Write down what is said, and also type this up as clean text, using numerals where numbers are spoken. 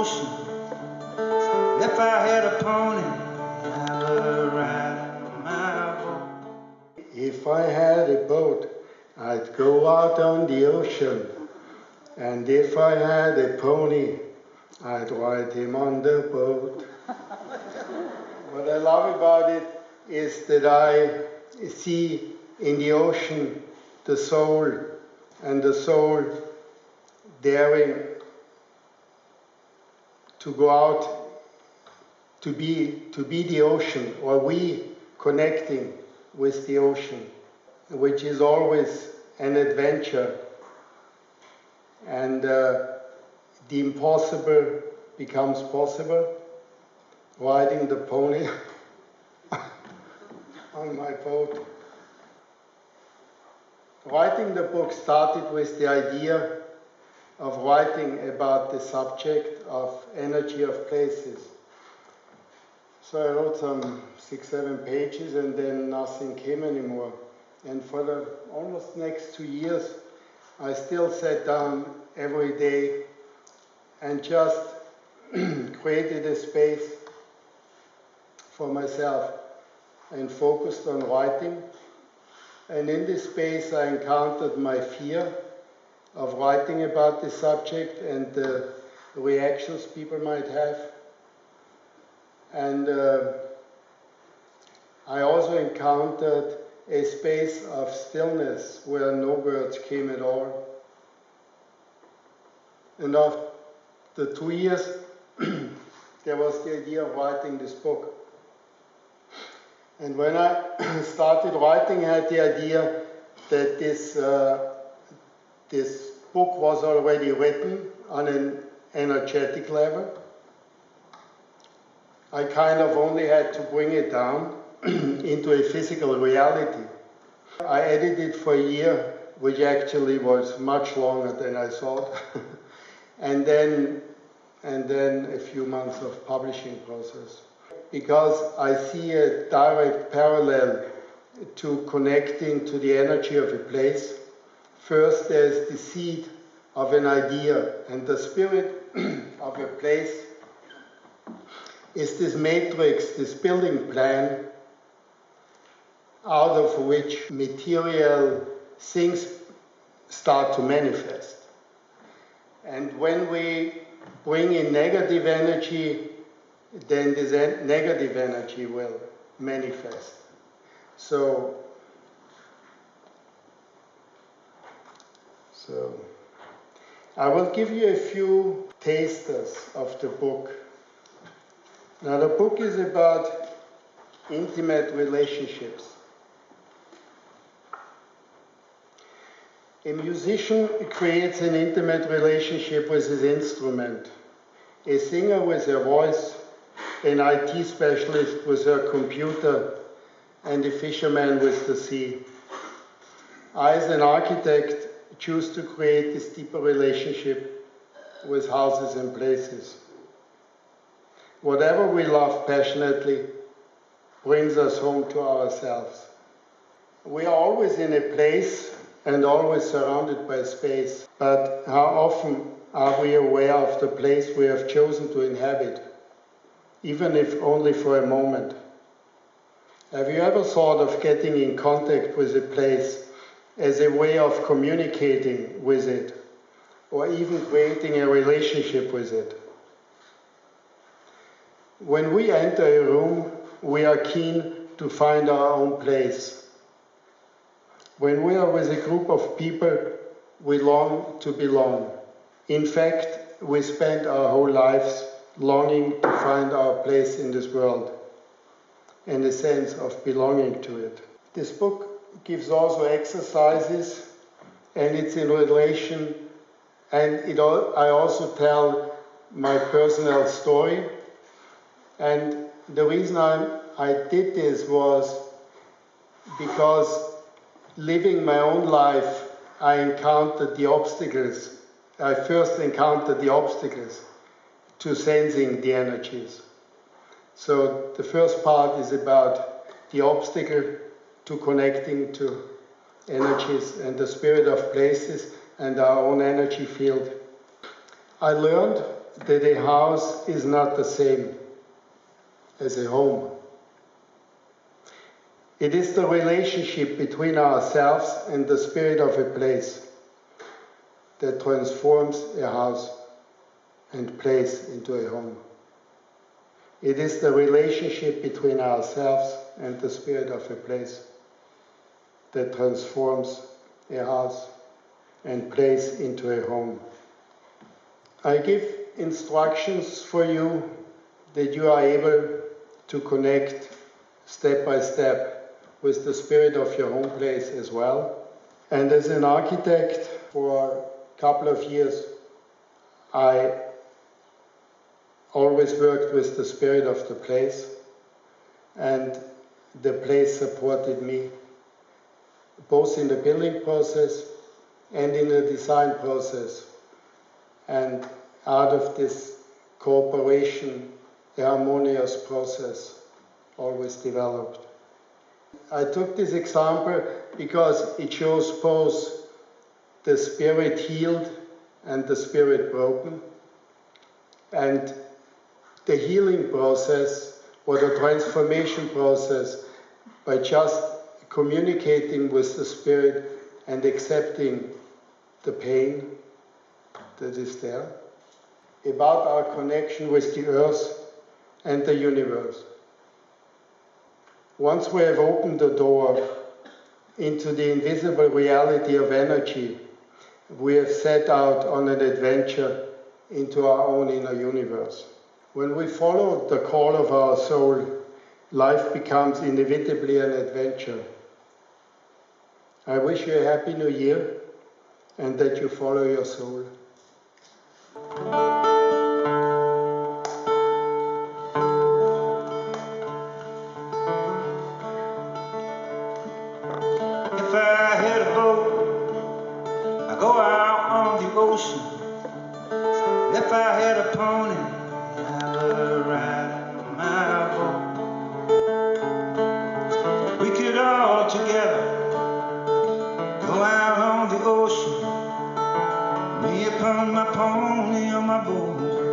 ocean. If I had a pony, I would ride my boat. If I had a boat, I'd go out on the ocean. And if I had a pony, I'd ride him on the boat. What I love about it is that I see in the ocean the soul, and the soul daring to go out to be the ocean, or we connecting with the ocean, which is always an adventure. And the impossible becomes possible. Riding the pony on my boat. Writing the book started with the idea of writing about the subject of energy of places. So I wrote some 6-7 pages, and then nothing came anymore. And for the almost next 2 years, I still sat down every day and just created a space for myself and focused on writing. And in this space I encountered my fear of writing about the subject and the reactions people might have. And I also encountered a space of stillness where no words came at all. And after 2 years, there was the idea of writing this book. And when I started writing, I had the idea that this book was already written on an energetic level. I kind of only had to bring it down into a physical reality. I edited for a year, which actually was much longer than I thought. and then a few months of publishing process. Because I see a direct parallel to connecting to the energy of a place. First, there's the seed of an idea, and the spirit of a place is this matrix, this building plan, out of which material things start to manifest. And when we bring in negative energy, then this negative energy will manifest. So I will give you a few tasters of the book. Now, the book is about intimate relationships. A musician creates an intimate relationship with his instrument. A singer with her voice, an IT specialist with her computer, and a fisherman with the sea. I, as an architect, choose to create this deeper relationship with houses and places. Whatever we love passionately brings us home to ourselves. We are always in a place and always surrounded by space, but how often are we aware of the place we have chosen to inhabit, even if only for a moment? Have you ever thought of getting in contact with a place as a way of communicating with it, or even creating a relationship with it? When we enter a room, we are keen to find our own place. When we are with a group of people, we long to belong. In fact, we spend our whole lives longing to find our place in this world and a sense of belonging to it. This book gives also exercises, and it's in relation, and I also tell my personal story. And the reason I did this was because living my own life, I encountered the obstacles. I first encountered the obstacles to sensing the energies. So the first part is about the obstacle to connecting to energies and the spirit of places and our own energy field. I learned that a house is not the same as a home. It is the relationship between ourselves and the spirit of a place that transforms a house and place into a home. It is the relationship between ourselves and the spirit of a place that transforms a house and place into a home. I give instructions for you that you are able to connect step by step with the spirit of your home place as well. And as an architect for a couple of years, I always worked with the spirit of the place, and the place supported me both in the building process and in the design process. And out of this cooperation, a harmonious process always developed. I took this example because it shows both the spirit healed and the spirit broken. And the healing process or the transformation process by just communicating with the spirit and accepting the pain that is there, about our connection with the earth and the universe. Once we have opened the door into the invisible reality of energy, we have set out on an adventure into our own inner universe. When we follow the call of our soul, life becomes inevitably an adventure. I wish you a happy new year and that you follow your soul. If I hit a boat, I go out on the ocean. If I hit a pony, I love riding my boat. We could all together go out on the ocean, me upon my pony on my boat.